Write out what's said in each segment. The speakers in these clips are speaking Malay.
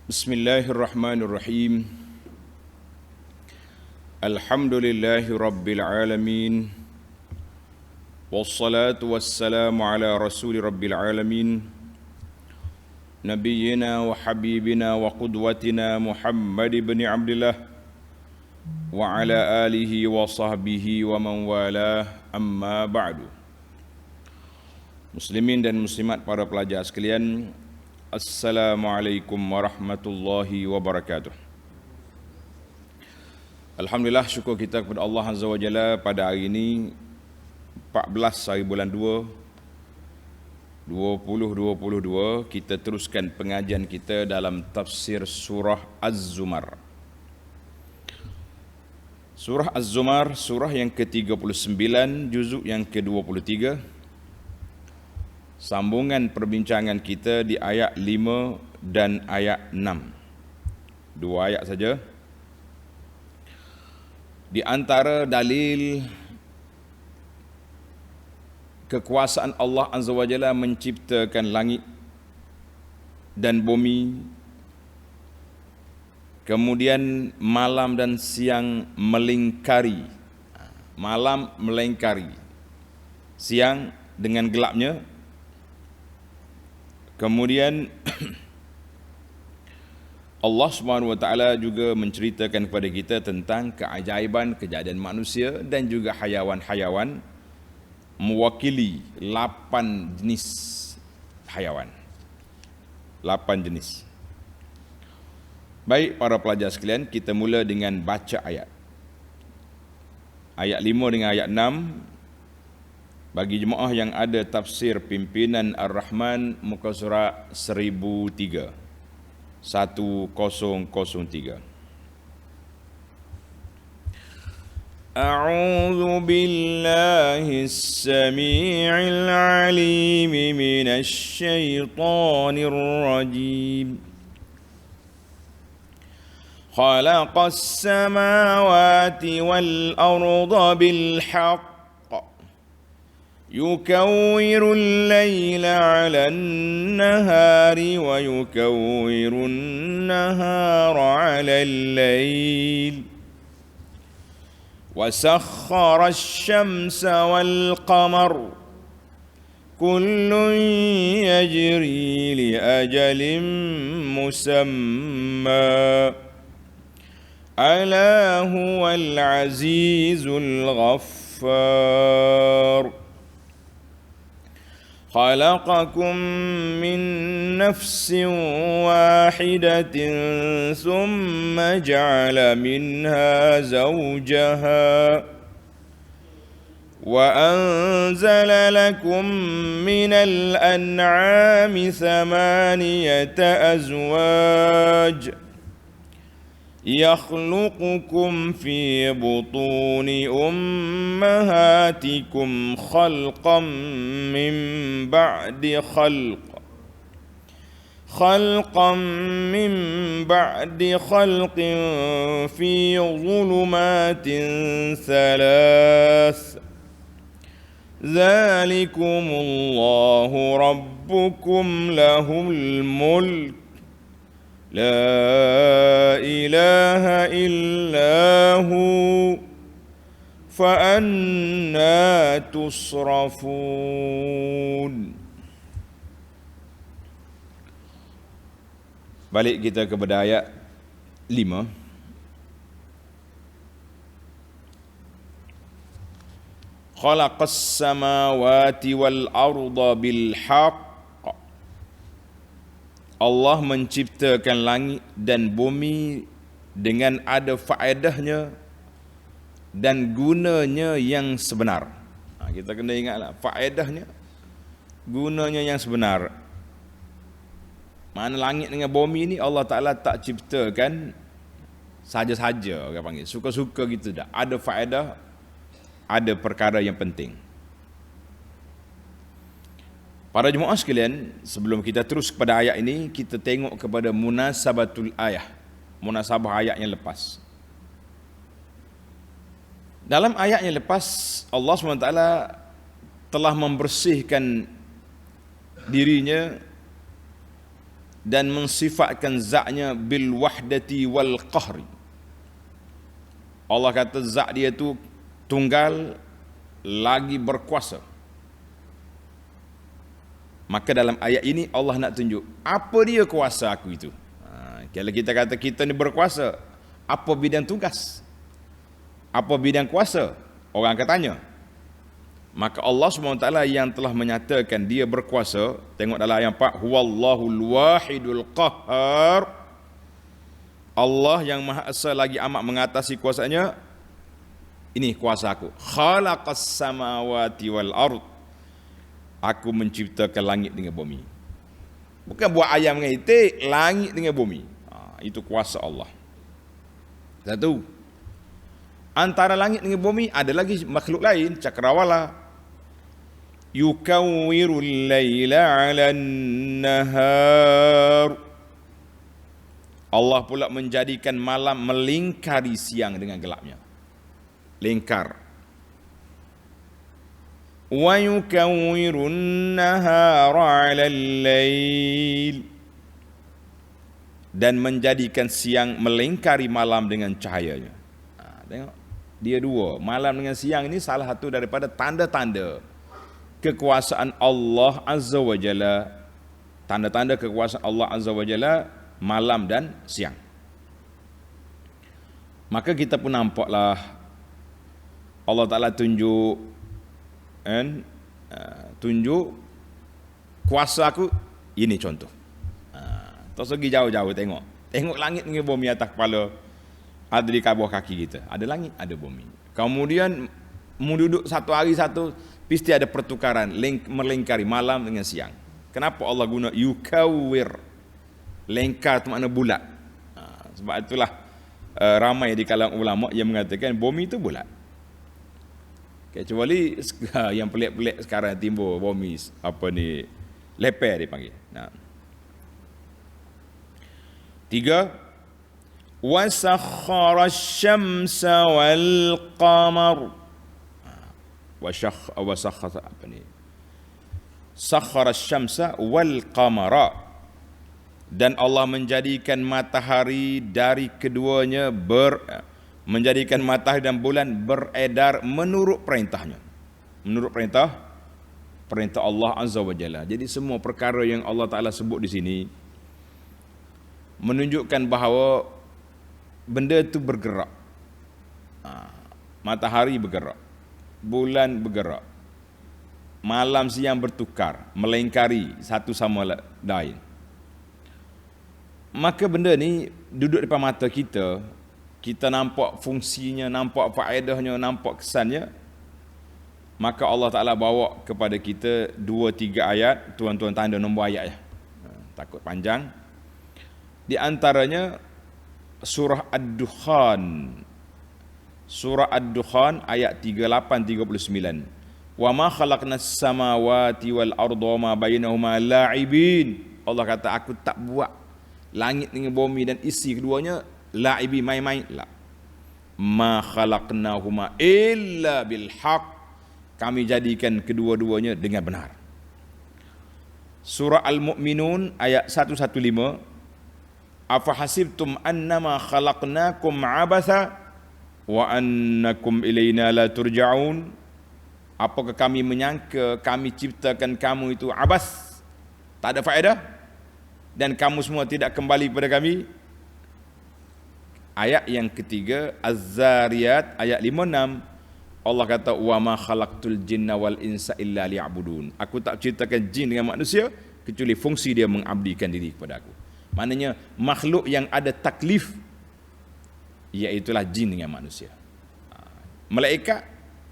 Bismillahirrahmanirrahim. Alhamdulillahi rabbil alamin. Wassalatu wassalamu ala rasuli rabbil alamin. Nabiyyina wa habibina wa qudwatina Muhammad ibn Abdullah wa ala alihi wa sahbihi wa man walah, amma ba'du. Muslimin dan muslimat, para pelajar sekalian, Assalamualaikum warahmatullahi wabarakatuh. Alhamdulillah, syukur kita kepada Allah Azza wa Jalla pada hari ini 14 hari bulan 2 2022 kita teruskan pengajian kita dalam tafsir surah Az-Zumar. Surah Az-Zumar, surah yang ke-39, juzuk yang ke-23. Sambungan perbincangan kita di ayat 5 dan ayat 6. Dua ayat saja. Di antara dalil kekuasaan Allah Azza wa Jalla menciptakan langit dan bumi, kemudian malam dan siang melingkari. Malam melingkari siang dengan gelapnya. Kemudian Allah Subhanahu wa taala juga menceritakan kepada kita tentang keajaiban kejadian manusia dan juga hayawan-hayawan, mewakili 8 jenis hayawan. 8 jenis. Baik para pelajar sekalian, kita mula dengan baca ayat. Ayat 5 dengan ayat 6. Bagi jemaah yang ada tafsir pimpinan Ar-Rahman, muka surat 1003. A'udzu billahis samii'il 'aliim minasy syaithaanir rajiim. Khalaqas samawati wal arda bil haqq يكور الليل على النهار ويكور النهار على الليل وسخر الشمس والقمر كل يجري لأجل مسمى ألا هو العزيز الغفار خلقكم من نفس واحدة ثم جعل منها زوجها وأنزل لكم من الأنعام 8 أزواج يخلقكم في بطون أمهاتكم خلقا من بعد خلق في ظلمات 3 ذلكم الله ربكم له الملك لا إله إلا هو فأنى تصرفون. Balik kita kepada ayat 5. Khalaqas samawati wal arda bil haqq. Allah menciptakan langit dan bumi dengan ada faedahnya dan gunanya yang sebenar. Kita kena ingatlah faedahnya, gunanya yang sebenar. Mana langit dengan bumi ni Allah Ta'ala tak ciptakan saja-saja, orang panggil suka-suka gitu dah. Ada faedah, ada perkara yang penting. Para jemaah sekalian, sebelum kita terus kepada ayat ini, kita tengok kepada munasabatul ayah, munasabah ayat yang lepas. Dalam ayat yang lepas, Allah SWT telah membersihkan dirinya dan mensifatkan zatnya bil wahdati wal qahri. Allah kata zat dia tu tunggal lagi berkuasa. Maka dalam ayat ini Allah nak tunjuk apa dia kuasa aku itu. Kalau kita kata kita ni berkuasa, apa bidang tugas? Apa bidang kuasa? Orang akan tanya. Maka Allah SWT yang telah menyatakan dia berkuasa, tengok dalam ayat 4, huwallahul wahidul qahhar. Allah yang Maha Esa lagi amat mengatasi kuasanya. Ini kuasa aku. Khalaqas samawati wal ard. Aku menciptakan langit dengan bumi. Bukan buat ayam dengan itik, langit dengan bumi. Itu kuasa Allah. Satu. Antara langit dengan bumi ada lagi makhluk lain, cakrawala. Yukawwirul laila 'alan nahar. Allah pula menjadikan malam melingkari siang dengan gelapnya. Lingkar. Wa yukawwirun nahara 'alal lail. Dan menjadikan siang melingkari malam dengan cahayanya. Tengok, dia dua. Malam dengan siang ini salah satu daripada tanda-tanda kekuasaan Allah Azza wa Jalla. Tanda-tanda kekuasaan Allah Azza wa Jalla, malam dan siang. Maka kita pun nampaklah Allah Ta'ala tunjuk kuasa aku. Ini contoh. Tak segi jauh-jauh tengok langit dengan bumi atas kepala, ada di bawah kaki kita. Ada langit, ada bumi. Kemudian mu duduk satu hari satu, pasti ada pertukaran, melingkari malam dengan siang. Kenapa Allah guna yukawwir? Lingkar tu makna bulat. Sebab itulah ramai di kalangan ulama yang mengatakan bumi itu bulat. Kecuali yang pelik-pelik sekarang timbul bumi leper dipanggil. Tiga, wasakhara asy-syamsa wal qamar. Sakhara asy-syamsa wal qamara. Dan Allah menjadikan matahari dari keduanya menjadikan matahari dan bulan beredar menurut perintahnya. Menurut perintah Allah Azza wa Jalla. Jadi semua perkara yang Allah Ta'ala sebut di sini menunjukkan bahawa benda itu bergerak. Matahari bergerak, bulan bergerak, malam siang bertukar, melingkari satu sama lain. Maka benda ni duduk depan mata kita, kita nampak fungsinya, nampak faedahnya, nampak kesannya. Maka Allah Ta'ala bawa kepada kita 2-3 ayat. Tuan-tuan tanda nombor ayat ya, takut panjang. Di antaranya surah Ad-Dukhan. Surah Ad-Dukhan ayat 38-39. Wa ma khalaqnas samawati wal arda wa ma bainahuma la'ibin. Allah kata aku tak buat langit dengan bumi dan isi keduanya la'ibi, main-main. La. Ma khalaqnahuma illa bil haq. Kami jadikan kedua-duanya dengan benar. Surah Al-Mu'minun ayat 115. Afa hasibtum annama khalaqnakum abatha wa annakum ilaina la turja'un. Apakah kami menyangka kami ciptakan kamu itu abas, tak ada faedah, dan kamu semua tidak kembali kepada kami? Ayat yang ketiga, Az-Zariyat ayat 56. Allah kata wa ma khalaqtul jinna wal insa illa liya'budun. Aku tak ciptakan jin dengan manusia kecuali fungsi dia mengabdikan diri kepada aku. Maknanya makhluk yang ada taklif, iaitulah jin dengan manusia. Malaikat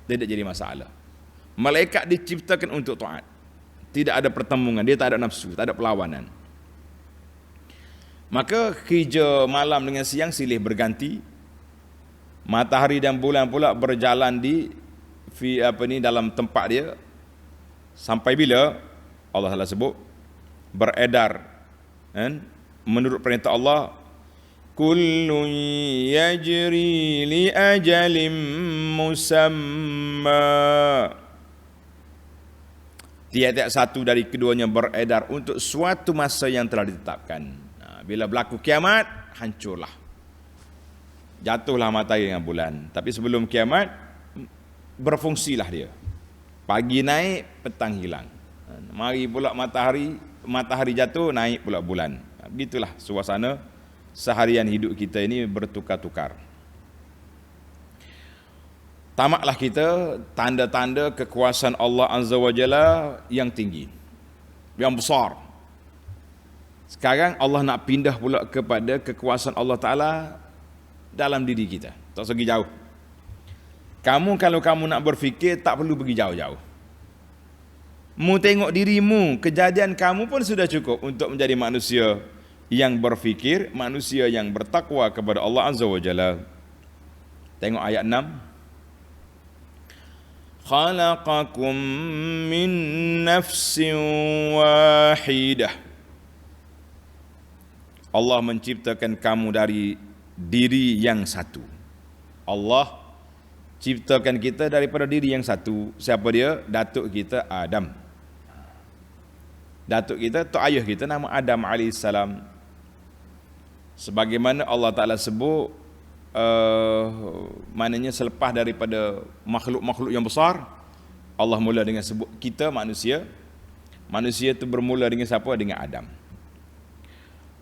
tidak jadi masalah. Malaikat diciptakan untuk taat. Tidak ada pertemuan, dia tak ada nafsu, tak ada perlawanan. Maka kerja malam dengan siang silih berganti. Matahari dan bulan pula berjalan dalam tempat dia. Sampai bila Allah Taala sebut beredar menurut perintah Allah, kullun yajri li ajalin musamma. tiap-tiap satu dari keduanya beredar untuk suatu masa yang telah ditetapkan. Bila berlaku kiamat, hancurlah, jatuhlah matahari dengan bulan. Tapi sebelum kiamat, berfungsilah dia. Pagi naik, petang hilang. Mari pula matahari jatuh, naik pula bulan. Begitulah suasana seharian hidup kita ini bertukar-tukar. Tamaklah kita tanda-tanda kekuasaan Allah Azza wa Jalla yang tinggi, yang besar. Sekarang Allah nak pindah pula kepada kekuasaan Allah Ta'ala dalam diri kita. Tak segi jauh. Kalau kamu nak berfikir, tak perlu pergi jauh-jauh. Mu tengok dirimu, kejadian kamu pun sudah cukup untuk menjadi manusia yang berfikir, manusia yang bertakwa kepada Allah Azza wa Jalla. Tengok ayat 6. Khalaqakum min nafsin wahidah. Allah menciptakan kamu dari diri yang satu. Allah ciptakan kita daripada diri yang satu. Siapa dia? Datuk kita Adam. Datuk kita, tok ayah kita nama Adam alaihissalam. Sebagaimana Allah Ta'ala sebut, maknanya selepas daripada makhluk-makhluk yang besar, Allah mula dengan sebut kita manusia. Manusia itu bermula dengan siapa? Dengan Adam.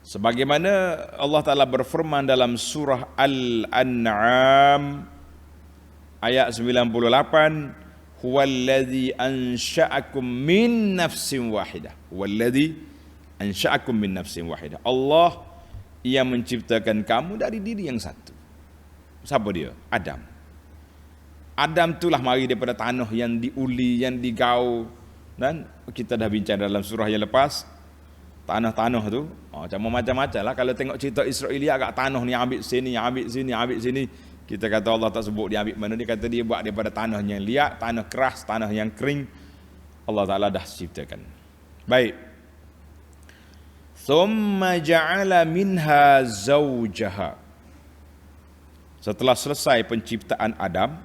Sebagaimana Allah Ta'ala berfirman dalam surah Al-An'am ayat 98, huwallazi ansha'akum min nafsin wahidah. Huwallazi ansha'akum min nafsin wahidah. Allah yang menciptakan kamu dari diri yang satu. Siapa dia? Adam. Adam itulah mari daripada tanah yang diuli, yang digaul. Dan kita dah bincang dalam surah yang lepas, tanah-tanah tu macam-macam lah. Kalau tengok cerita Israelia, agak tanah ni ambil sini, ambil sini, ambil sini. Kita kata Allah tak sebut dia ambil mana. Dia kata dia buat daripada tanah yang liat, tanah keras, tanah yang kering. Allah Ta'ala dah ciptakan. Baik. Thumma ja'ala minha zawjaha. Setelah selesai penciptaan Adam,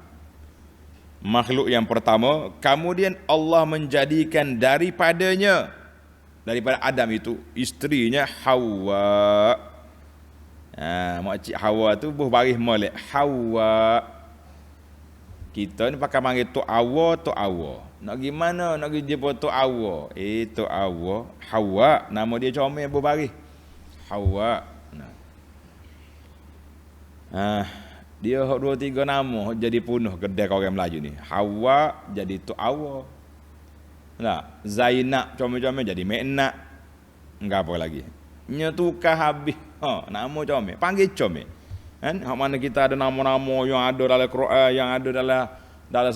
makhluk yang pertama, kemudian Allah menjadikan daripada Adam itu isterinya Hawa. Makcik Hawa tu buh baris molek Hawa. Kita ni pakai panggil Tok Awa. Nak gimana nak pergi jumpa Tok Awa? Tok Awa, Hawa, nama dia comel buh baris. Hawa. Dia 2-3 nama jadi penuh kedai orang Melayu ni. Hawa jadi Tok Awa. Nah, Zainab comel-comel jadi Meknak. Enggak apa lagi. Nya tukar habis. Nama comel, panggil comel. Kan? Hak mana kita ada nama-nama yang ada dalam Quran, yang ada dalam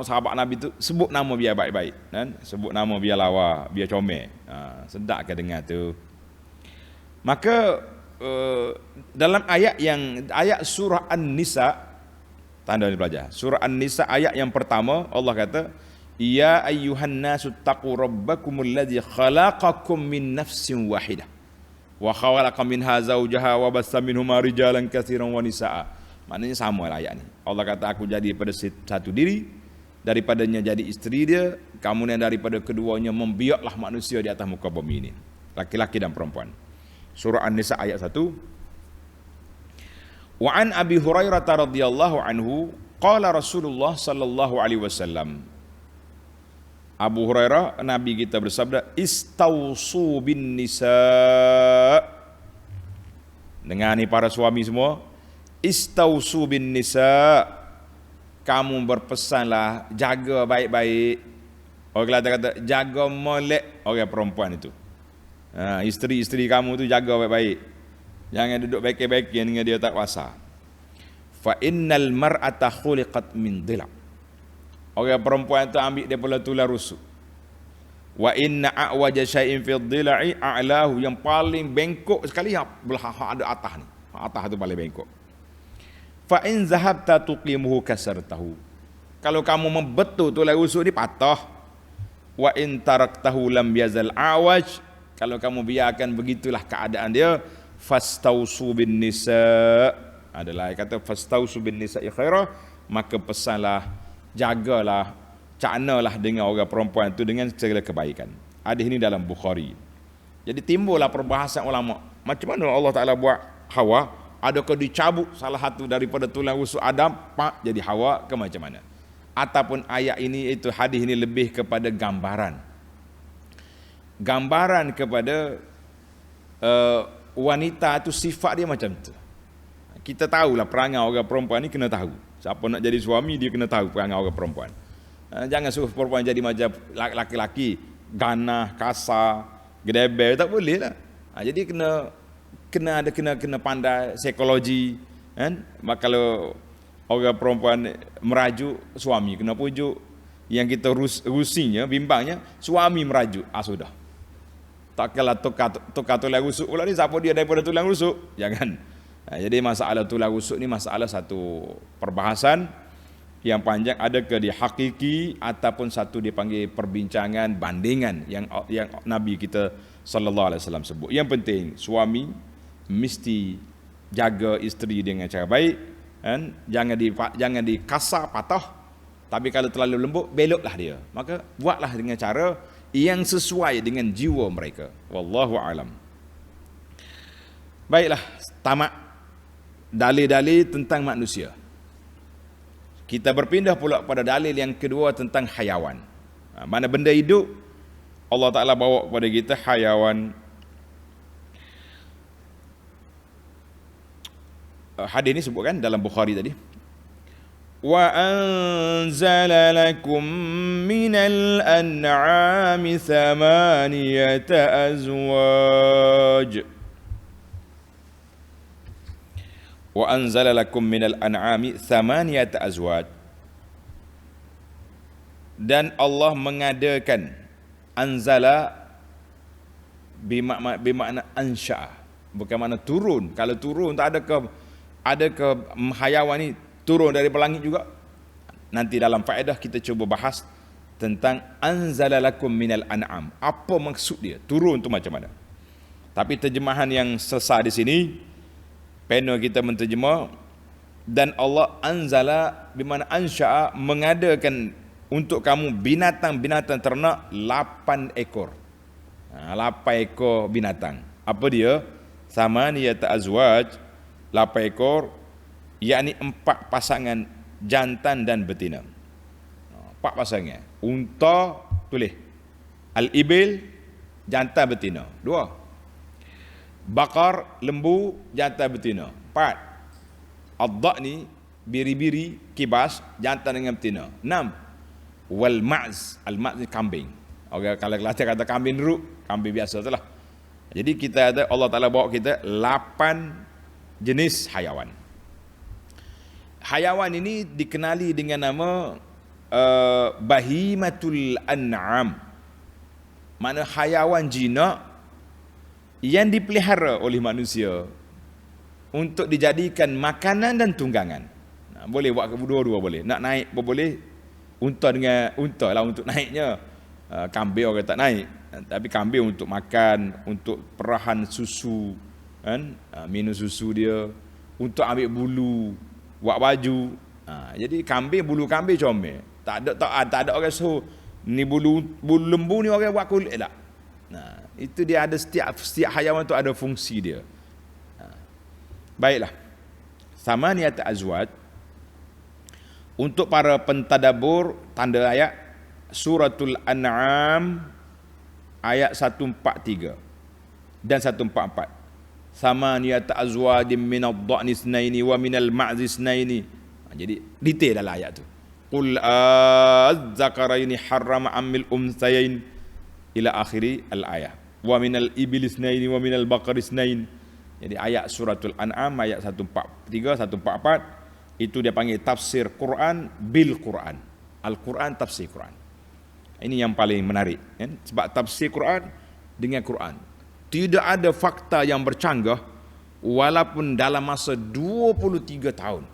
sahabat Nabi tu, sebut nama biar baik-baik, kan? Sebut nama biar lawa, biar comel. Sedap ke dengar tu. Maka dalam ayat surah An-Nisa, tanda ni pelajar. Surah An-Nisa ayat yang pertama, Allah kata, ya ayyuhan nasu taqu rabbakumul ladzi khalaqakum min nafsin wahidah wa khalaqa minha zawjaha wa bassa minhuma rijalan katsiran wa nisaa. Maknanya sama lah ayat ni. Allah kata aku jadi daripada satu diri, daripadanya jadi isteri dia, kemudian daripada keduanya membiaklah manusia di atas muka bumi ini, laki-laki dan perempuan. Surah An-Nisa ayat 1. Wa an Abi Hurairah radhiyallahu anhu qala Rasulullah sallallahu alaihi wasallam. Abu Hurairah, Nabi kita bersabda, istausu bin nisa. Dengar ni para suami semua, istausu bin nisa, kamu berpesanlah, jaga baik-baik. Orang Kelantan kata jaga molek orang perempuan itu. Isteri-isteri kamu tu jaga baik-baik. Jangan duduk baik-baik dengan dia tak kuasa. Fa innal mar'ata khuliqat min dhila'. Orang perempuan tu ambil daripada tulang rusuk. Wa inna a'waja syai'in fi dhila'i a'lahu, yang paling bengkok sekali belah ada atas ni. Atas tu paling bengkok. Fa in zahabta tuqimuhu kasartahu. Kalau kamu membetul tulang rusuk ni patah. Wa in taraktahu lam yazal a'waj. Kalau kamu biarkan begitulah keadaan dia, fastausu bin nisa. Adalah kata fastausu bin nisa'i khaira, maka pesanlah, jagalah caknalah dengan orang perempuan itu dengan segala kebaikan. Hadis ini dalam Bukhari. Jadi timbullah perbahasan ulama. Macam mana Allah Ta'ala buat Hawa? Adakah dicabut salah satu daripada tulang rusuk Adam, pak jadi Hawa ke macam mana? Ataupun ayat ini, itu hadis ini lebih kepada gambaran. Gambaran kepada wanita itu sifat dia macam tu. Kita tahulah perangai orang perempuan ni kena tahu. Siapa nak jadi suami dia kena tahu perangai orang perempuan. Jangan suruh perempuan jadi macam laki-laki, ganah, kasar, gedebel, tak boleh lah. Jadi kena pandai psikologi, kan? Kalau orang perempuan merajuk, suami kena pujuk. Yang kita rusinya, bimbangnya, suami merajuk, sudah. Takkanlah tukar tulang rusuk pula ni, siapa dia daripada tulang rusuk? Jangan. Jadi masalah tulang rusuk ni masalah satu perbahasan yang panjang, adakah dia hakiki ataupun satu dipanggil perbincangan bandingan yang Nabi kita sallallahu alaihi wasallam sebut. Yang penting suami mesti jaga isteri dengan cara baik, kan? Jangan dikasar patah, tapi kalau terlalu lembut beloklah dia. Maka buatlah dengan cara yang sesuai dengan jiwa mereka. Wallahu alam. Baiklah, tamat dalil-dalil tentang manusia. Kita berpindah pula pada dalil yang kedua tentang hayawan. Mana benda hidup Allah Ta'ala bawa kepada kita hayawan. Hadis ini sebutkan dalam Bukhari tadi. Wa anzala lakum minal an'ami thamaniyata azwaj. Wa anzala lakum minal an'ami thamaniyata azwaj. Dan Allah mengadakan, anzala bermakna ansya'a, bukan makna turun. Kalau turun tak ada ke hayawan ni turun dari langit juga. Nanti dalam faedah kita cuba bahas tentang anzala lakum minal an'am. Apa maksud dia? Turun tu macam mana? Tapi terjemahan yang sesat di sini, panel kita menterjemah, dan Allah anzala bermakna ansya'a, mengadakan untuk kamu binatang-binatang ternak 8 ekor. 8 ekor binatang. Apa dia? Samaniyata azwaj, 8 ekor, yakni 4 pasangan jantan dan betina. 4 pasangan. Unta, tulis al-ibil, jantan betina, 2. Bakar, lembu, jantan betina, 4. Ad-da'ni, biri-biri, kibas, jantan dengan betina, 6. Wal ma'z, al-ma'z ni kambing. Orang kalau Kelantan kata kambing ruk, kambing biasa tu lah. Jadi kita ada, Allah Ta'ala bawa kita 8 jenis hayawan. Hayawan ini dikenali dengan nama bahimatul an'am. Mana hayawan jinak yang dipelihara oleh manusia untuk dijadikan makanan dan tunggangan. Boleh buat kedua-dua boleh. Nak naik pun boleh. Unta dengan unta lah untuk naiknya. Kambing orang tak naik. Tapi kambing untuk makan, untuk perahan susu, kan? Minum susu dia, untuk ambil bulu, buat baju. Jadi kambing, bulu kambing comel. Tak ada orang suruh ni bulu lembu ni orang buat kulit tak. Itu dia ada, setiap hayawan tu ada fungsi dia. Baiklah. Samaniyat azwaj, untuk para pentadabbur tanda ayat suratul An'am ayat 143 dan 144. Samaniyat azwajin minad dha'ni itsnaini wa minal ma'zi itsnaini. Jadi detail dalam ayat tu. Qul az-zakaraini harrama ammil unthayain ila akhiri al-ayah. Wa minal iblis itsnaini wa minal baqari itsnain. Jadi ayat suratul An'am ayat 143 144 itu dia panggil tafsir Quran bil Quran. Al-Quran tafsir Quran. Ini yang paling menarik, kan? Sebab tafsir Quran dengan Quran tidak ada fakta yang bercanggah walaupun dalam masa 23 tahun.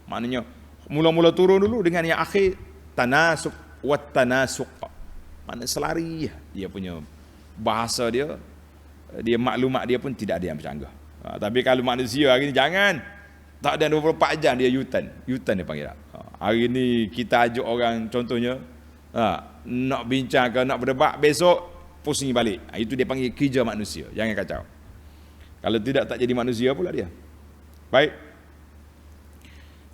Maknanya mula-mula turun dulu dengan yang akhir tanasuk wat tanasuq. Maknanya selari dia punya bahasa dia maklumat dia pun tidak ada yang bercanggah. Tapi kalau manusia hari ni jangan, tak ada 24 jam dia U-turn dia panggil. Hari ni kita ajak orang, contohnya Nak bincang ke nak berdebat, besok pusing balik. Itu dia panggil kerja manusia. Jangan kacau. Kalau tidak, tak jadi manusia pula dia. Baik.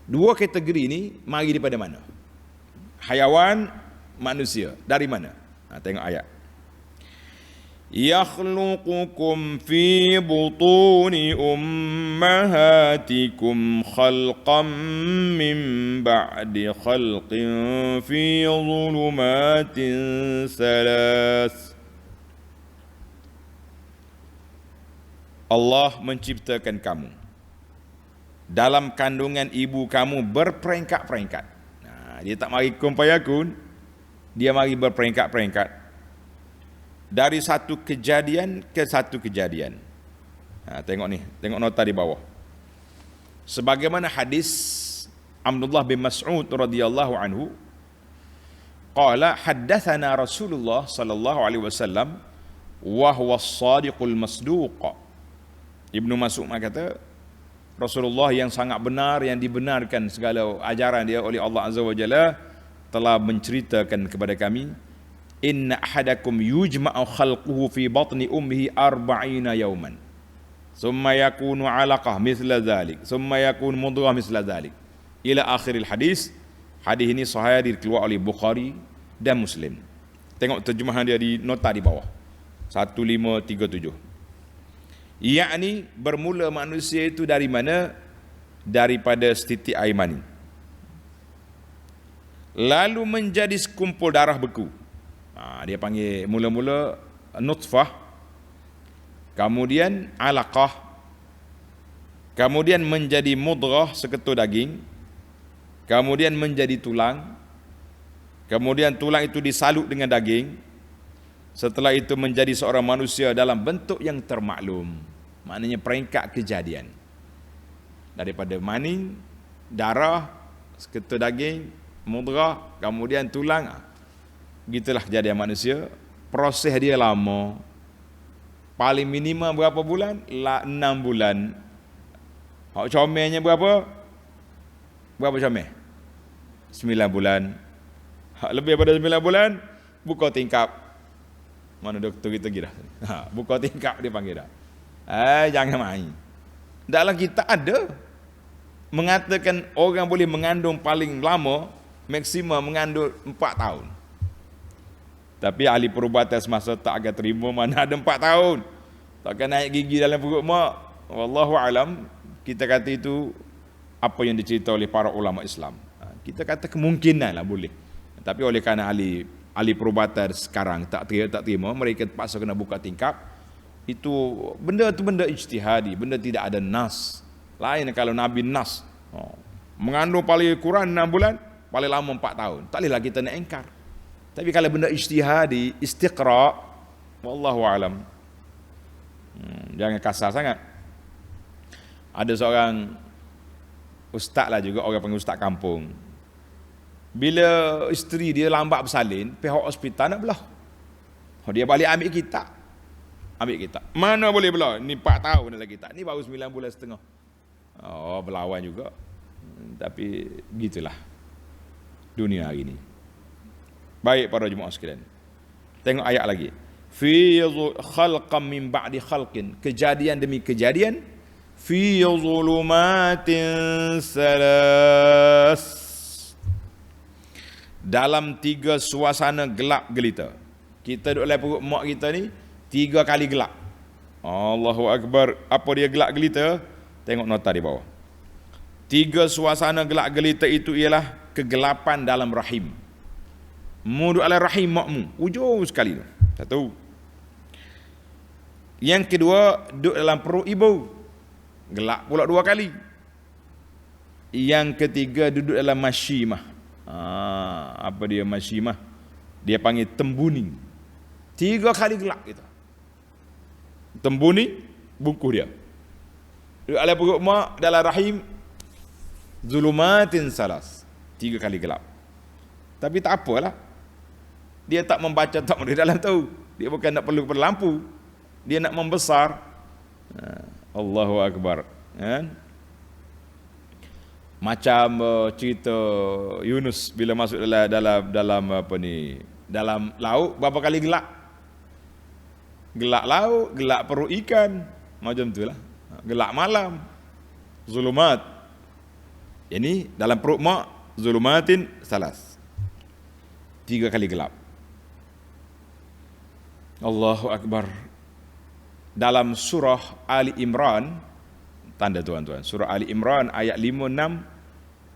Dua kategori ini mari daripada mana? Hayawan, manusia. Dari mana? Tengok ayat. يخلقكم في بطون أمهاتكم خلقا من بعد خلق في ظلمات ثلاث. Allah menciptakan kamu dalam kandungan ibu kamu berperingkat-peringkat. Dia tak mari kun fayakun, dia mari berperingkat-peringkat. Dari satu kejadian ke satu kejadian. Tengok ni, tengok nota di bawah. Sebagaimana hadis Abdullah bin Mas'ud radhiyallahu anhu, qala haddatsana Rasulullah sallallahu alaihi wasallam wa huwa as-sadiqul masduq. Ibnu Mas'ud kata, Rasulullah yang sangat benar, yang dibenarkan segala ajaran dia oleh Allah Azza wa Jalla, telah menceritakan kepada kami, inna ahadakum yujma'u khalquhu fi batni ummihi 40 yawman thumma yakunu 'alaqah mithla dhalik thumma yakunu mudghah mithla dhalik ila akhiril hadis. Hadis ini sahih, dikeluarkan oleh Bukhari dan Muslim. Tengok terjemahan dia di nota di bawah 1537. Yakni bermula manusia itu dari mana? Daripada setitik air mani, lalu menjadi sekumpul darah beku. Dia panggil mula-mula nutfah, kemudian alaqah, kemudian menjadi mudghah seketul daging, kemudian menjadi tulang, kemudian tulang itu disalut dengan daging, setelah itu menjadi seorang manusia dalam bentuk yang termaklum. Maknanya peringkat kejadian, daripada mani, darah, seketul daging, mudghah, kemudian tulang. Gitulah kejadian manusia. Proses dia lama. Paling minimum berapa bulan? 6 bulan. Hak comelnya berapa? Berapa comel? 9 bulan. Hak lebih pada 9 bulan, buka tingkap. Mana doktor kita pergi dah? Buka tingkap dia panggil dah. Jangan main. Dalam kita ada mengatakan orang boleh mengandung paling lama, maksimum mengandung 4 tahun. Tapi ahli perubatan semasa tak akan terima mana ada 4 tahun. Takkan naik gigi dalam perut mak. Wallahu alam, kita kata itu apa yang dicerita oleh para ulama Islam. Kita kata kemungkinan lah boleh. Tapi oleh kerana ahli perubatan sekarang tak terima, mereka terpaksa kena buka tingkap. Itu benda ijtihadi, benda tidak ada nas. Lain kalau Nabi nas. Mengandung paling kurang 6 bulan, paling lama 4 tahun. Tak bolehlah kita nak ingkar. Tapi kalau benda ijtihadi, istiqra', wallahu alam. Jangan kasar sangat. Ada seorang ustaz lah juga, orang panggil ustaz kampung. Bila isteri dia lambat bersalin, pihak hospital nak belah. Dia balik ambil kitab. Mana boleh belah? Ni 4 tahun dalam kitab. Ni baru 9 bulan setengah. Berlawan juga. Tapi gitulah dunia hari ni. Baik para jemaah sekalian, tengok ayat lagi. Fi khalqam min ba'di khalqin, kejadian demi kejadian. Fi zulumatin salas, dalam 3 suasana gelap gelita. Kita duduk dalam perut mak kita ni 3 kali gelap. Allahu Akbar. Apa dia gelap gelita? Tengok nota di bawah. 3 suasana gelap gelita itu ialah kegelapan dalam rahim. Duduk dalam rahim makmu, ujung sekali tu. Satu. Yang kedua, duduk dalam perut ibu, gelap pula 2 kali. Yang ketiga, duduk dalam masyimah. Apa dia masyimah? Dia panggil tembuning. 3 kali gelap kita. Tembuning, bungkus dia. Duduk dalam perut mak, dalam rahim, zulumatin salas, 3 kali gelap. Tapi tak apalah. Dia tak membaca tak di dalam tu. Dia bukan nak perlu lampu. Dia nak membesar. Allahu Akbar. Macam cerita Yunus bila masuk dalam apa ni, dalam laut berapa kali gelak. Gelak laut, gelak perut ikan, macam itulah. Gelak malam, zulumat. Ini dalam perut mak, zulumatin salas. 3 kali gelap. Allahu Akbar. Dalam surah Ali Imran, tanda tuan-tuan, surah Ali Imran ayat 5-6,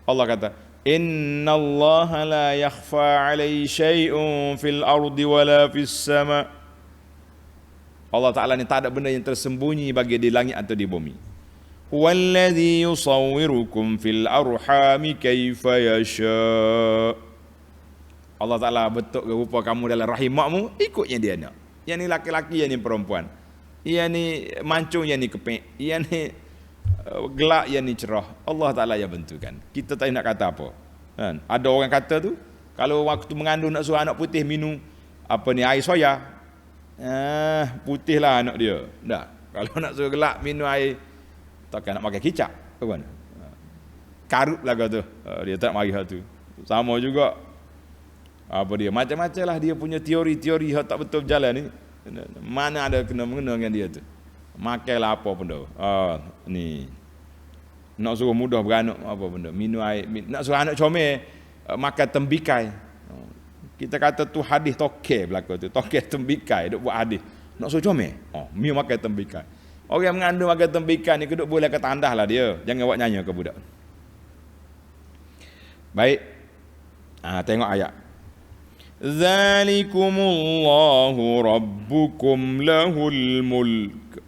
Allah kata, innallaha la yakhfa alaihi syai'un fil ardi wala fis sama. Allah Ta'ala ni tak ada benda yang tersembunyi bagi di langit atau di bumi. Huwallazi yusawwirukum fil arhami kaifa yasha. Allah Ta'ala bentuk rupa kamu dalam rahim makmu, ikutnya dia nak. Yang ni laki-laki, yang ni perempuan. Yang ni mancung, yang ni kepek. Yang ni gelap, yang ni cerah. Allah Ta'ala yang bentukkan. Kita tak nak kata apa. Kan? Ada orang kata tu, kalau waktu mengandung nak suruh anak putih minum apa ni, air soya, putihlah anak dia. Tak. Kalau nak suruh gelap minum air, takkan nak pakai kicap. Kan? Karut lah kata. Dia tak mari hal tu. Sama juga apa dia, macam-macam lah dia punya teori-teori yang tak betul berjalan ni. Mana ada kena-mengena dengan dia tu. Makailah apa benda. Ni nak suruh mudah beranak apa benda, minum air, nak suruh anak comel makan tembikai. Kita kata tu hadis tokeh belaka tu, tokeh tembikai duk buat hadis. Nak suruh comel, mi makan tembikai. Orang yang mengandung makan tembikai ni keduk boleh kata andah lah dia. Jangan buat nyanyi ke budak. Baik. Tengok ayat. Zalikumullahu rabbukum lahul mulk.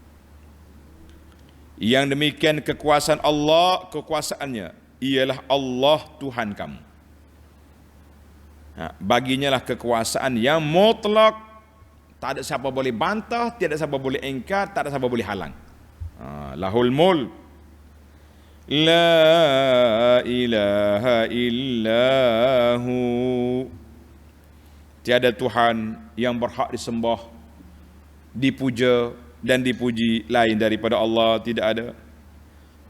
Yang demikian kekuasaan Allah, kekuasaannya ialah Allah Tuhan kamu. Baginya lah kekuasaan yang mutlak, tak ada siapa boleh bantah, tiada siapa boleh engkar, tak ada siapa boleh halang. Lahul mulk, la ilaha illahu. Tiada Tuhan yang berhak disembah, dipuja dan dipuji lain daripada Allah, tidak ada.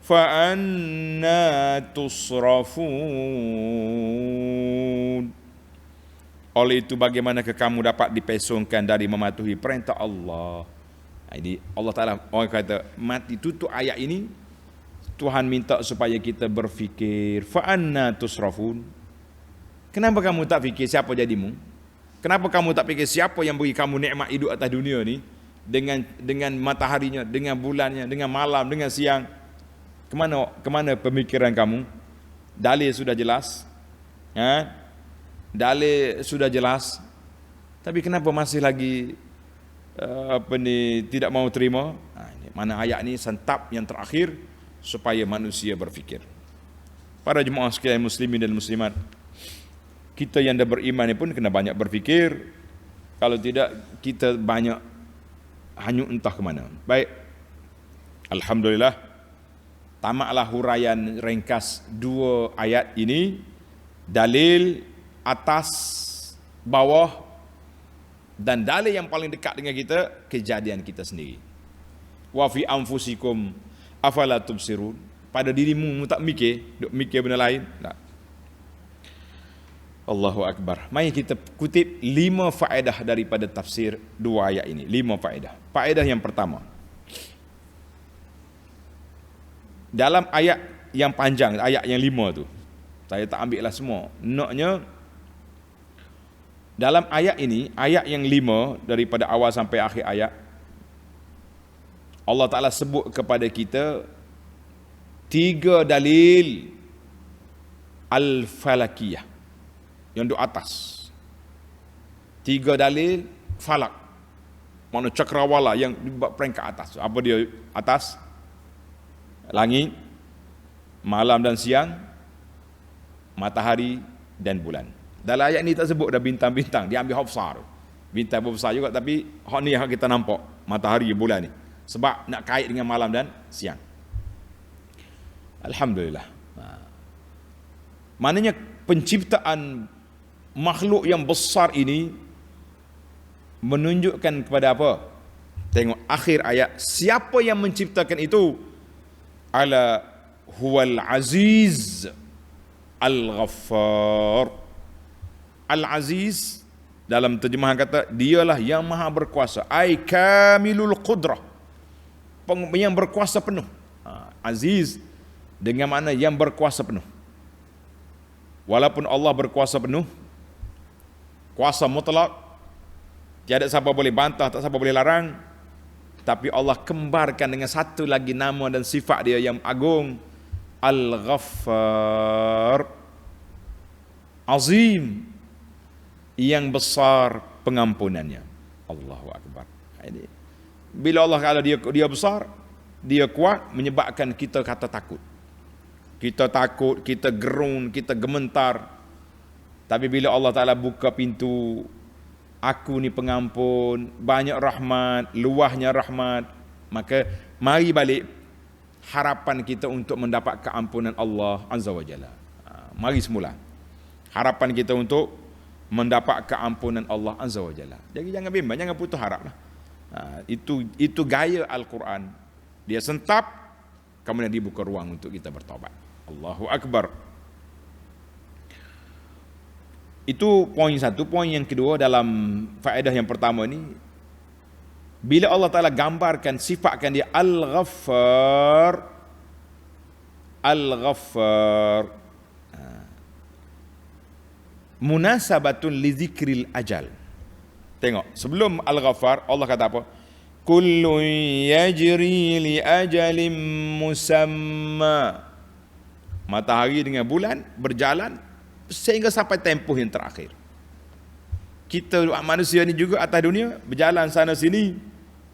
Fa anna tusrafun. Oleh itu bagaimanakah kamu dapat dipesongkan dari mematuhi perintah Allah? Jadi Allah Ta'ala, orang kata mati tutup ayat ini, Tuhan minta supaya kita berfikir, fa anna tusrafun. Kenapa kamu tak fikir siapa jadimu? Kenapa kamu tak fikir siapa yang beri kamu nikmat hidup atas dunia ni, dengan mataharinya, dengan bulannya, dengan malam, dengan siang? Kemana pemikiran kamu? Dalil sudah jelas. Dalil sudah jelas. Tapi kenapa masih lagi tidak mau terima? Mana ayat ni sentap yang terakhir supaya manusia berfikir. Para jemaah sekalian muslimin dan muslimat, kita yang dah beriman ni pun kena banyak berfikir. Kalau tidak, kita banyak hanyut entah ke mana. Baik. Alhamdulillah, tamatlah huraian ringkas 2 ayat ini. Dalil atas, bawah, dan dalil yang paling dekat dengan kita, kejadian kita sendiri. Wa fi anfusikum afala tubsirun. Pada dirimu tak duk mikir benda lain. Tak. Allahu Akbar. Mari kita kutip 5 faedah daripada tafsir 2 ayat ini. 5 faedah. Faedah yang pertama, dalam ayat yang panjang, ayat yang 5 tu, saya tak ambil lah semua. Naknya dalam ayat ini, ayat yang 5 daripada awal sampai akhir ayat, Allah Ta'ala sebut kepada kita 3 dalil al-falakiyah, yang duduk atas. 3 dalil falak, makna cakrawala yang peringkat atas. Apa dia atas? Langit, malam dan siang, matahari dan bulan. Dalam ayat ni tak sebut dah bintang-bintang, dia ambil hafsar. Bintang besar juga, tapi hak ni yang kita nampak, matahari, bulan ni. Sebab nak kait dengan malam dan siang. Alhamdulillah. Maknanya penciptaan makhluk yang besar ini menunjukkan kepada apa? Tengok akhir ayat, siapa yang menciptakan itu? Ala huwal aziz al-ghaffar. Al-aziz dalam terjemahan kata dialah yang maha berkuasa, ai kamilul qudrah, yang berkuasa penuh. Aziz dengan makna yang berkuasa penuh. Walaupun Allah berkuasa penuh, kuasa mutlak, tiada siapa boleh bantah, tak siapa boleh larang, tapi Allah kembarkan dengan satu lagi nama dan sifat dia yang agung, Al-Ghaffar, azim, yang besar pengampunannya. Allahu Akbar. Ini bila Allah, kalau dia besar, dia kuat, menyebabkan kita kata takut. Kita takut, kita gerun, kita gementar. Tapi bila Allah Ta'ala buka pintu, aku ni pengampun, banyak rahmat, luahnya rahmat, maka mari balik harapan kita untuk mendapat keampunan Allah Azza wa Jalla. Mari semula harapan kita untuk mendapat keampunan Allah Azza wa Jalla. Jadi jangan bimbang, jangan putus harap lah. Itu gaya Al-Quran. Dia sentap, kemudian dibuka ruang untuk kita bertaubat. Allahu Akbar. Itu poin satu. Poin yang kedua dalam faedah yang pertama ni, bila Allah Ta'ala gambarkan, sifatkan dia Al-Ghaffar, Al-Ghaffar, munasabatun li zikril ajal. Tengok, sebelum Al-Ghaffar Allah kata apa? Kullun yajri li ajalin musamma. Matahari dengan bulan berjalan sehingga sampai tempoh yang terakhir. Kita manusia ni juga atas dunia berjalan sana sini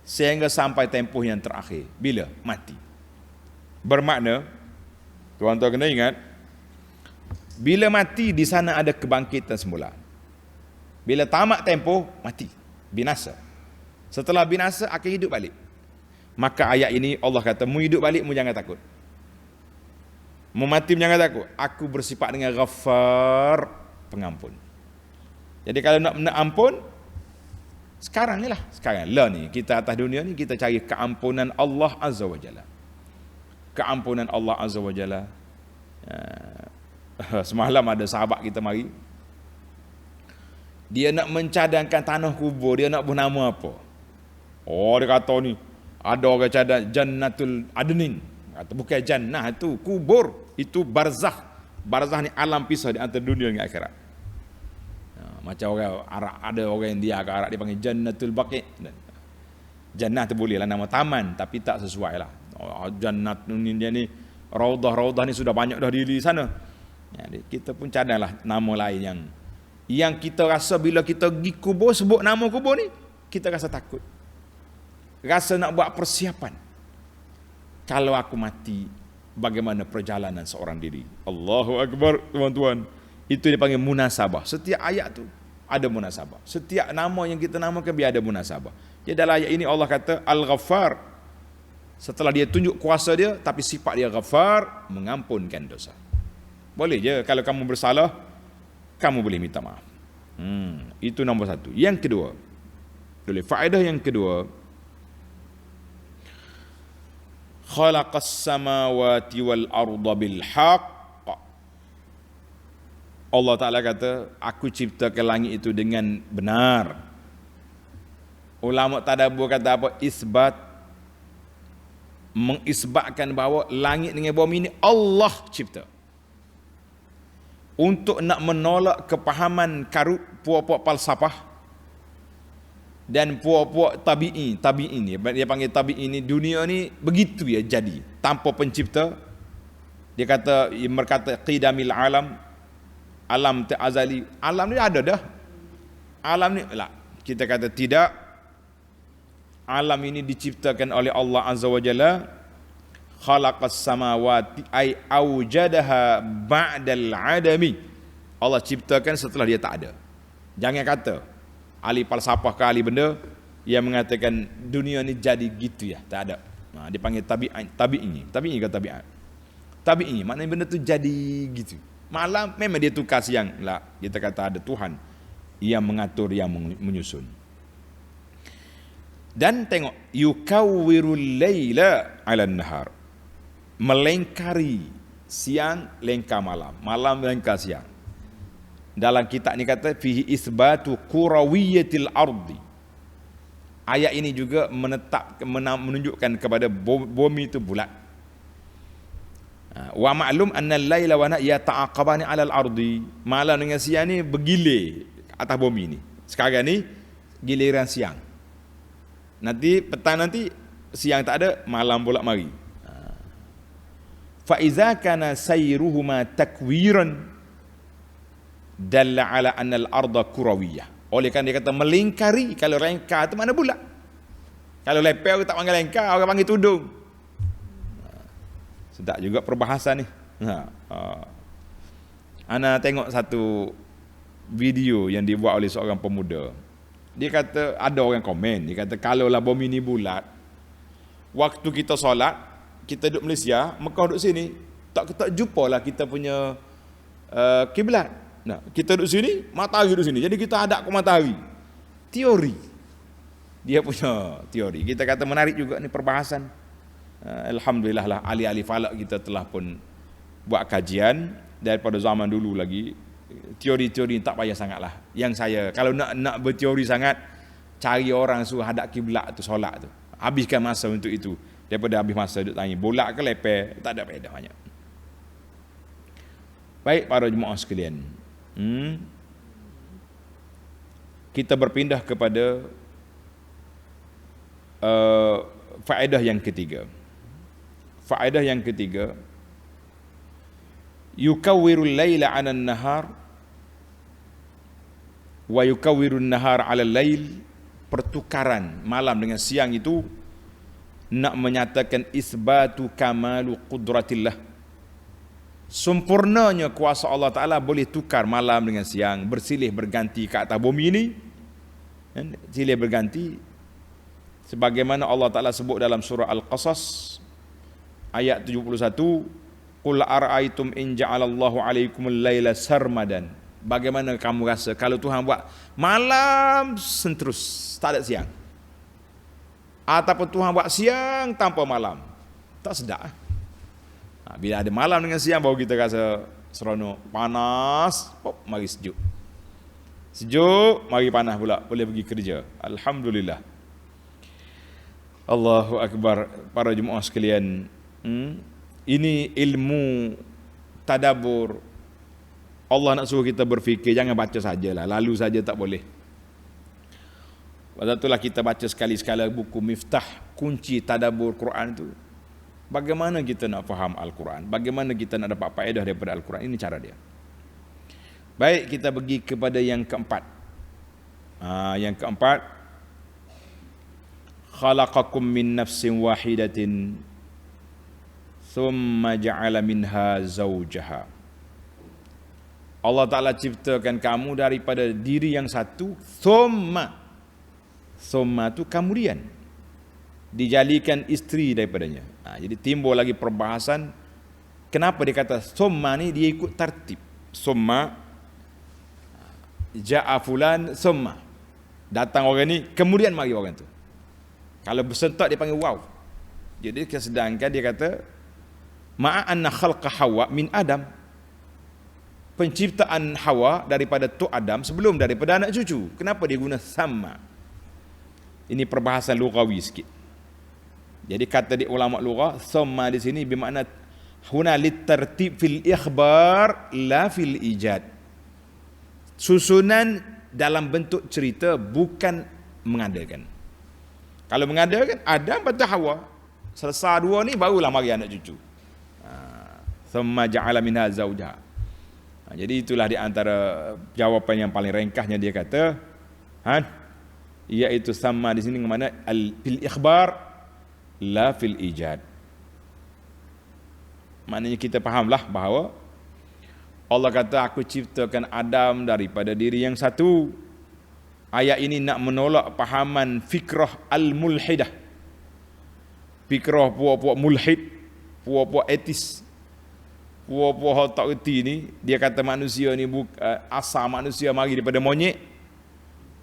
sehingga sampai tempoh yang terakhir. Bila? Mati. Bermakna, tuan-tuan kena ingat, bila mati di sana ada kebangkitan semula. Bila tamat tempoh, mati, binasa. Setelah binasa akan hidup balik. Maka ayat ini Allah kata, mu hidup balik, mu jangan takut. Mu mati, mu jangan takut. Aku bersifat dengan Ghaffar, pengampun. Jadi kalau nak ampun, sekarang ni lah. Sekarang lah ni, kita atas dunia ni, kita cari keampunan Allah Azza wa Jalla. Keampunan Allah Azza wa Jalla. Semalam ada sahabat kita mari, dia nak mencadangkan tanah kubur, dia nak bernama apa? Oh, dia kata ni, ada orang cadang Jannatul Adnin. Kata bukan jannah, itu kubur, itu barzakh. Barzakh ni alam pisah di antara dunia dengan akhirat. Macam orang Arab, ada orang yang dia agak Arab, dia panggil Jannatul Baqi'. Jannah tu boleh lah nama taman, tapi tak sesuai lah. Jannat ni, dia ni raudah ni sudah banyak dah di sana. Jadi kita pun cadanglah nama lain yang kita rasa bila kita pergi kubur, sebut nama kubur ni, kita rasa takut, rasa nak buat persiapan. Kalau aku mati, bagaimana perjalanan seorang diri? Allahu Akbar, tuan-tuan. Itu dipanggil munasabah. Setiap ayat tu ada munasabah. Setiap nama yang kita namakan biar ada munasabah. Jadi dalam ayat ini Allah kata Al-Ghaffar. Setelah dia tunjuk kuasa dia, tapi sifat dia Ghaffar, mengampunkan dosa. Boleh je kalau kamu bersalah, kamu boleh minta maaf. Itu nombor satu. Yang kedua, faedah yang kedua, khalaqas samawati wal arda bil haqq. Allah Ta'ala kata, aku ciptakan langit itu dengan benar. Ulama tadabbur kata apa? Isbat, mengisbatkan bahawa langit dengan bumi ini Allah cipta. Untuk nak menolak kepahaman karut puak-puak falsafah dan puak-puak tabi'i ni, dia panggil tabi'i ni, dunia ni begitu ya jadi, tanpa pencipta. Dia kata, berkata qidamil alam azali, alam ni ada dah. Alam ni lah, kita kata tidak. Alam ini diciptakan oleh Allah Azza wa Jalla. Khalaqas samawati ay aujadaha ba'dal adami. Allah ciptakan setelah dia tak ada. Jangan kata ahli falsafah ke ahli benda yang mengatakan dunia ni jadi gitu ya, tak ada. Dia panggil tabi'i ke tabi'at. Tabi'i maknanya benda tu jadi gitu. Malam memang dia tukar siang lah. Kita kata ada Tuhan yang mengatur, yang menyusun. Dan tengok, yukawwirul laila 'alan nahar. melengkari siang, lengkar malam, malam lengkar siang. Dalam kitab ni kata fihi isbatu kurawiyatil ardi. Ayat ini juga menunjukkan kepada bumi itu bulat. Wa ma'lum anna al-laila wa nahya ta'aqabani 'ala al-ardi. Malam dengan siang ni bergilir atas bumi ni. Sekarang ni giliran siang. Nanti petang nanti siang tak ada, malam pula mari. Fa iza kana sayruhuma takwiran dalla ala anna al-arda kurawiyah. Oleh kerana dia kata melingkari, kalau lengkar tu mana bulat. Kalau lepel tak panggil lengkar, orang panggil tudung. Sedap juga perbahasan ni. Ana tengok satu video yang dibuat oleh seorang pemuda. Dia kata, ada orang komen, dia kata kalaulah bumi ni bulat, waktu kita solat, kita duduk Malaysia, Mekah duduk sini, tak jumpalah kita punya kiblat. Nah, kita duduk sini, matahari duduk sini. Jadi kita hadap ke matahari. Teori. Dia punya teori. Kita kata menarik juga ni perbahasan. Alhamdulillah lah ahli-ahli falak kita telah pun buat kajian daripada zaman dulu lagi. Teori-teori tak payah sangatlah. Yang saya kalau nak berteori sangat, cari orang suruh hadap kiblat tu solat tu. Habiskan masa untuk itu daripada habis masa duduk tanya bola ke lepel, tak ada faedah banyak. Baik para jemaah sekalian. Kita berpindah kepada faedah yang ketiga. Faedah yang ketiga, yukawwirul laila 'alan nahar wa yukawwirun nahar 'alal lail. Pertukaran malam dengan siang itu nak menyatakan isbatu kamalu qudratillah. Sempurnanya kuasa Allah Ta'ala boleh tukar malam dengan siang, bersilih berganti ke atas bumi ini, silih berganti sebagaimana Allah Ta'ala sebut dalam surah Al-Qasas ayat 71, qul ara'aytum in ja'alallahu 'alaikumul laila sarmadan. Bagaimana kamu rasa kalau Tuhan buat malam senterus, tak ada siang, ataupun Tuhan buat siang tanpa malam? Tak sedap. Bila ada malam dengan siang baru kita rasa seronok. Panas, pop, mari sejuk. Sejuk, mari panas pula, boleh pergi kerja. Alhamdulillah. Allahu Akbar. Para jemaah sekalian, ini ilmu tadabbur. Allah nak suruh kita berfikir, jangan baca sajalah, lalu saja tak boleh. Sebab itulah kita baca sekali-sekala buku Miftah, kunci tadabbur Quran itu. Bagaimana kita nak faham Al-Quran? Bagaimana kita nak dapat faedah daripada Al-Quran? Ini cara dia. Baik, kita pergi kepada yang keempat. Yang keempat, khalaqakum min nafsin wahidatin thumma ja'ala minha zawjaha. Allah Ta'ala ciptakan kamu daripada diri yang satu, thumma tu kemudian dijadikan isteri daripadanya. Jadi timbul lagi perbahasan kenapa dia kata summa ni, dia ikut tertib. Summa ja'a fulan summa, datang orang ni kemudian mari orang tu. Kalau bersentak dia panggil waw. Jadi sedangkan dia kata ma'a anna khalqa Hawa min Adam, penciptaan Hawa daripada tu Adam sebelum daripada anak cucu. Kenapa dia guna sama? Ini perbahasan lughawi sikit. Jadi kata di ulama lughah, summa di sini bermakna huna litartib fil ikhbar la fil ijad. Susunan dalam bentuk cerita, bukan mengadakan. Kalau mengadakan Adam atau Hawa, selesai dua ni barulah mari anak cucu. Summa ja'ala minha zawjaha. Jadi itulah di antara jawapan yang paling ringkasnya dia kata, iaitu sama di sini mana fil ikhbar la fil ijad. Maknanya kita fahamlah bahawa Allah kata aku ciptakan Adam daripada diri yang satu. Ayat ini nak menolak pahaman fikrah al-mulhidah, fikrah puak-puak mulhid, puak-puak etis, puak-puak tak erti ni. Dia kata manusia ni asal manusia mari daripada monyet,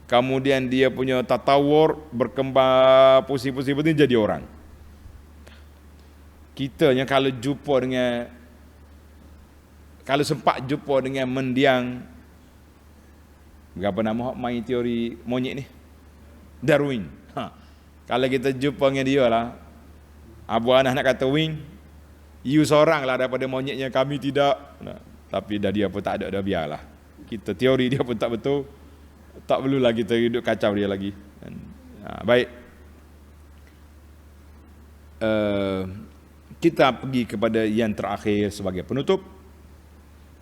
kemudian dia punya tatawur berkembang pusing-pusing jadi orang. Kitanya kalau sempat jumpa dengan mendiang, berapa nama main teori monyet ni? Darwin. Kalau kita jumpa dengan dia lah, Abu Anas nak kata wing, you seorang lah daripada monyetnya, kami tidak. Tapi dah dia pun tak ada, dah biarlah. Kita teori dia pun tak betul, tak perlulah kita hidup kacau dia lagi. Baik. Kita pergi kepada yang terakhir sebagai penutup.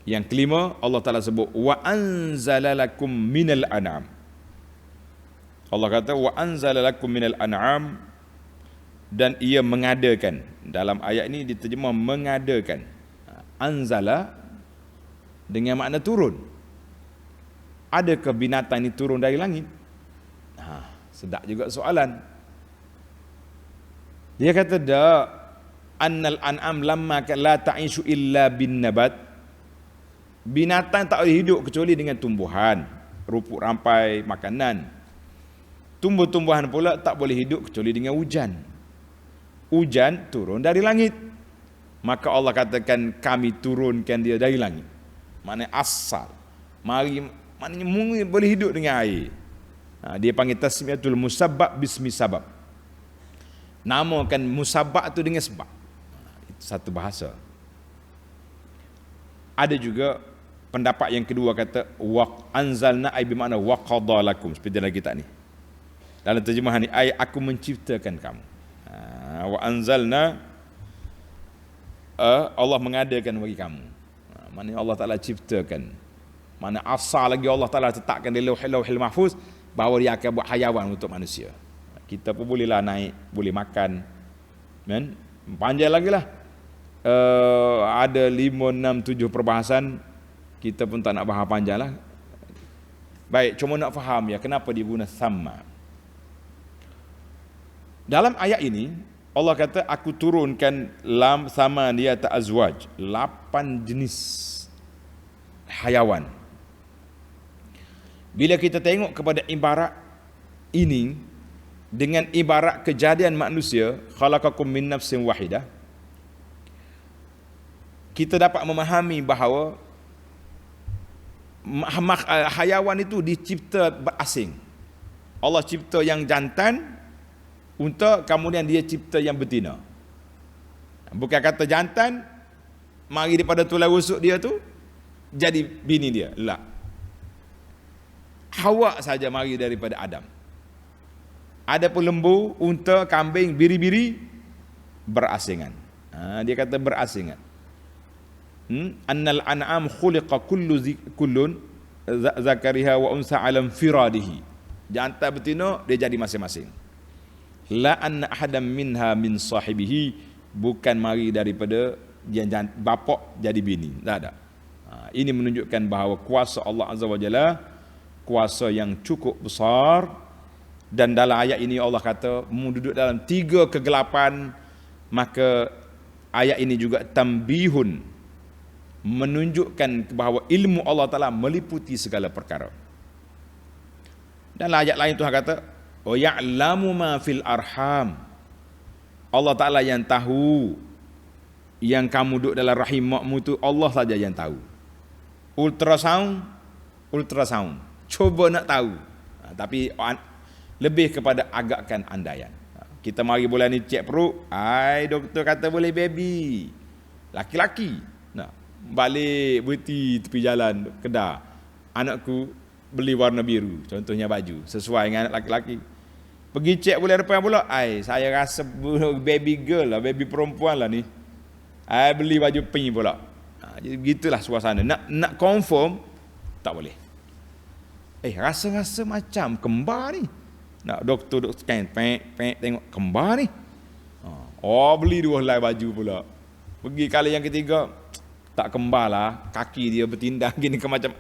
Yang kelima, Allah Ta'ala sebut wa anzala lakum minal an'am. Allah kata wa anzala lakum minal an'am, dan ia mengadakan. Dalam ayat ini diterjemah mengadakan. Anzala dengan makna turun. Adakah binatang ini turun dari langit? Sedap juga soalan. Dia kata dak, annal an'am lamma la ta'ishu illa bin nabat. Binatang tak boleh hidup kecuali dengan tumbuhan, rumput rampai, makanan. Tumbuh-tumbuhan pula tak boleh hidup kecuali dengan hujan. Hujan turun dari langit. Maka Allah katakan kami turunkan dia dari langit. Maknanya asal. Maknanya mungkin boleh hidup dengan air. Dia panggil tasmiyatul musabbab bismi sabab. Namakan musabbab tu dengan sebab. Itu satu bahasa. Ada juga pendapat yang kedua kata wa anzalna ay bermakna wa qada lakum, seperti dalam kitab ni. Dalam terjemahan ni ay aku menciptakan kamu. Wa anzalna Allah mengadakan bagi kamu. Maknanya Allah Taala ciptakan. Mana asal lagi Allah Taala letakkan di lauhil mahfuz bahawa dia akan buat hayawan untuk manusia. Kita pun bolehlah naik, boleh makan. Kan? Panjang lagi lah. Ada 5, 6, 7 perbahasan. Kita pun tak nak bahas panjang lah. Baik, cuma nak faham ya kenapa dia guna sama. Dalam ayat ini Allah kata aku turunkan lam sama dia ta'azwaj, 8 jenis hayawan. Bila kita tengok kepada ibarat ini dengan ibarat kejadian manusia, khalaqakum min nafsin wahidah, kita dapat memahami bahawa hayawan itu dicipta berasing. Allah cipta yang jantan, untuk kemudian dia cipta yang betina. Bukan kata jantan mari daripada tulang rusuk dia tu jadi bini dia. La. Hawa saja mari daripada Adam. Ada pun lembu, unta, kambing, biri-biri berasingan. Dia kata berasingan. Annal an'am khuliqa kullun zakariha wa unsa alam firadihi. Jantan betina dia jadi masing-masing. La anna ahadam minha min sahibihi, bukan mari daripada yang bapak jadi bini. Tak ada. Ini menunjukkan bahawa kuasa Allah Azza wa Jalla kuasa yang cukup besar, dan dalam ayat ini Allah kata duduk dalam 3 kegelapan. Maka ayat ini juga tambihun, menunjukkan bahawa ilmu Allah Ta'ala meliputi segala perkara. Dan ayat lain Tuhan kata wa ya'lamu ma fil arham, Allah Ta'ala yang tahu yang kamu duduk dalam rahim makmu tu, Allah saja yang tahu. Ultrasound cuba nak tahu, tapi lebih kepada agakkan andaian. Kita mari bulan ni cek perut, doktor kata boleh baby, laki-laki. Balik berhenti tepi jalan Kedah, anakku beli warna biru, contohnya baju sesuai dengan anak laki-laki. Pergi cek bulan depan pula, saya rasa baby girl lah, baby perempuan lah ni, beli baju pink pula. Jadi begitulah suasana. Nak confirm tak boleh. Rasa-rasa macam kembar ni. Nak doktor scan, tengok kembar ni. Beli 2 helai baju pula. Pergi kali yang ketiga, tak kembar lah, kaki dia bertindak gini ke macam.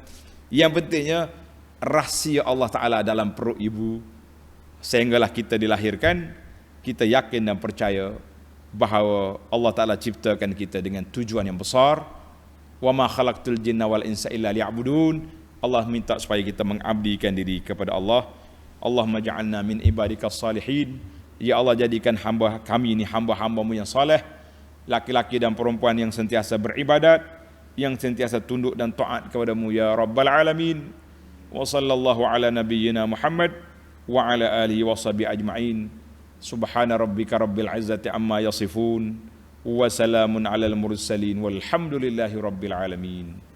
Yang pentingnya rahsia Allah Ta'ala dalam perut ibu, sehinggalah kita dilahirkan, kita yakin dan percaya bahawa Allah Ta'ala ciptakan kita dengan tujuan yang besar. Wa ma khalaqtul jinna wal insa illa liya'budun. Allah minta supaya kita mengabdikan diri kepada Allah. Allahumma ja'alna min ibadikas salihin. Ya Allah, jadikan hamba kami ini hamba-hambamu yang saleh. laki-laki dan perempuan yang sentiasa beribadat, yang sentiasa tunduk dan taat kepadamu ya Rabbal Alamin. Wa sallallahu ala nabiyyina Muhammad wa ala alihi wa sahbihi ajma'in. Subhana rabbika rabbil izzati amma yasifun wa salamun alal mursalin walhamdulillahi rabbil alamin.